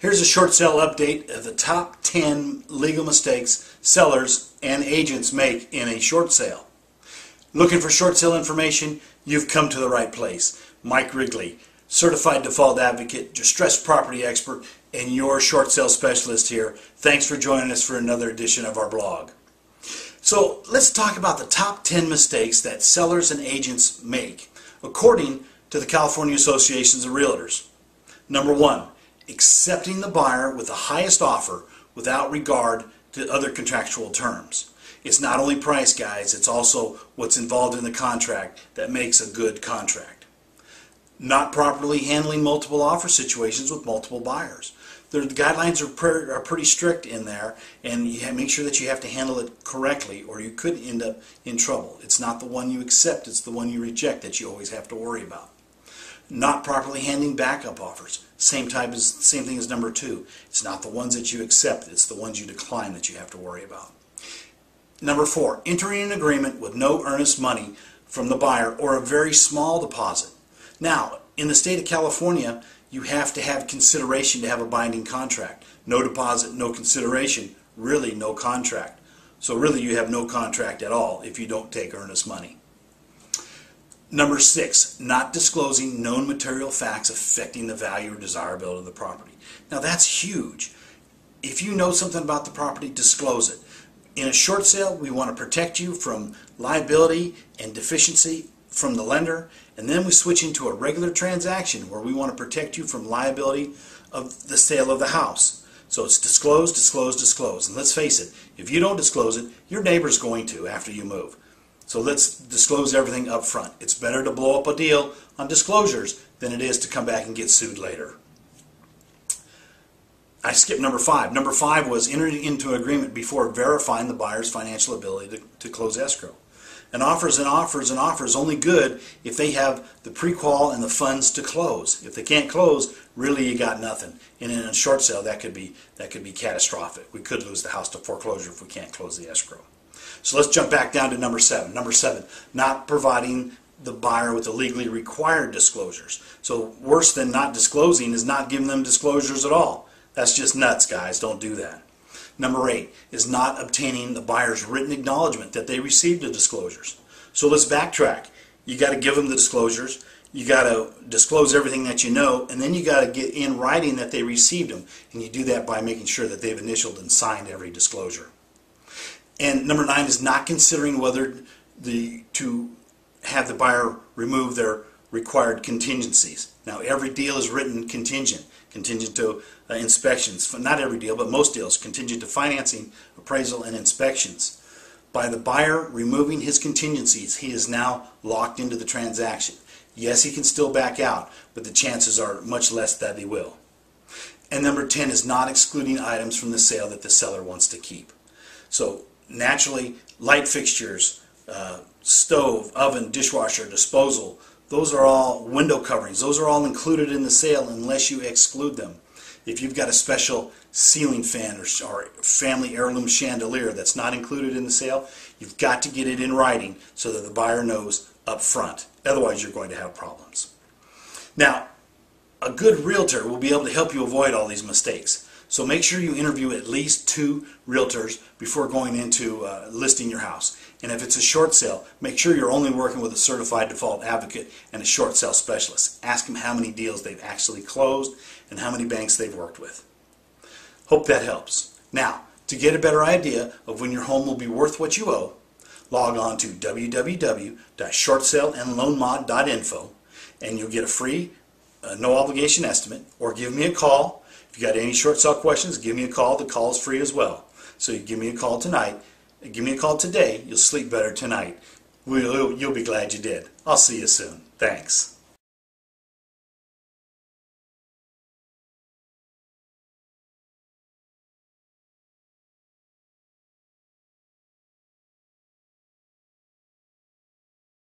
Here's a short sale update of the top 10 legal mistakes sellers and agents make in a short sale. Looking for short sale information? You've come to the right place. Mike Rigley, Certified Default Advocate, distressed property expert, and your short sale specialist here. Thanks for joining us for another edition of our blog. So let's talk about the top 10 mistakes that sellers and agents make, according to the California Association of Realtors. Number 1. Accepting the buyer with the highest offer without regard to other contractual terms. It's not only price, guys, it's also what's involved in the contract that makes a good contract. Not properly handling multiple offer situations with multiple buyers. The guidelines are pretty strict in there, and you make sure that you have to handle it correctly or you could end up in trouble. It's not the one you accept, it's the one you reject that you always have to worry about. Not properly handling backup offers. Same thing as number 2. It's not the ones that you accept, it's the ones you decline that you have to worry about. Number 4, entering an agreement with no earnest money from the buyer or a very small deposit. Now, in the state of California, you have to have consideration to have a binding contract. No deposit, no consideration, really no contract. So really you have no contract at all if you don't take earnest money. Number 6, not disclosing known material facts affecting the value or desirability of the property. Now that's huge. If you know something about the property, disclose it. In a short sale, we want to protect you from liability and deficiency from the lender, and then we switch into a regular transaction where we want to protect you from liability of the sale of the house. So it's disclose, disclose, disclose. And let's face it, if you don't disclose it, your neighbor's going to after you move. So let's disclose everything up front. It's better to blow up a deal on disclosures than it is to come back and get sued later. I skipped number 5. Number 5 was entering into an agreement before verifying the buyer's financial ability to close escrow. An offer is an offer is an offer is only good if they have the pre-qual and the funds to close. If they can't close, really you got nothing. And in a short sale, that could be catastrophic. We could lose the house to foreclosure if we can't close the escrow. So let's jump back down to number 7. Number 7, not providing the buyer with the legally required disclosures. So worse than not disclosing is not giving them disclosures at all. That's just nuts, guys. Don't do that. Number 8 is not obtaining the buyer's written acknowledgement that they received the disclosures. So let's backtrack. You got to give them the disclosures. You got to disclose everything that you know, and then you got to get in writing that they received them. And you do that by making sure that they've initialed and signed every disclosure. And number 9 is not considering whether to have the buyer remove their required contingencies. Now, every deal is written contingent to inspections. Not every deal, but most deals, contingent to financing, appraisal, and inspections. By the buyer removing his contingencies, he is now locked into the transaction. Yes, he can still back out, but the chances are much less that he will. And number 10 is not excluding items from the sale that the seller wants to keep. So naturally, light fixtures, stove, oven, dishwasher, disposal, those are all window coverings. Those are all included in the sale unless you exclude them. If you've got a special ceiling fan or family heirloom chandelier that's not included in the sale, you've got to get it in writing so that the buyer knows up front. Otherwise, you're going to have problems. Now, a good realtor will be able to help you avoid all these mistakes. So make sure you interview at least 2 realtors before going into listing your house. And if it's a short sale, make sure you're only working with a certified default advocate and a short sale specialist. Ask them how many deals they've actually closed and how many banks they've worked with. Hope that helps. Now, to get a better idea of when your home will be worth what you owe, log on to www.shortsaleandloanmod.info and you'll get a free no obligation estimate, or give me a call. If you got any short sale questions, give me a call. The call is free as well. So you give me a call tonight. Give me a call today. You'll sleep better tonight. You'll be glad you did. I'll see you soon. Thanks.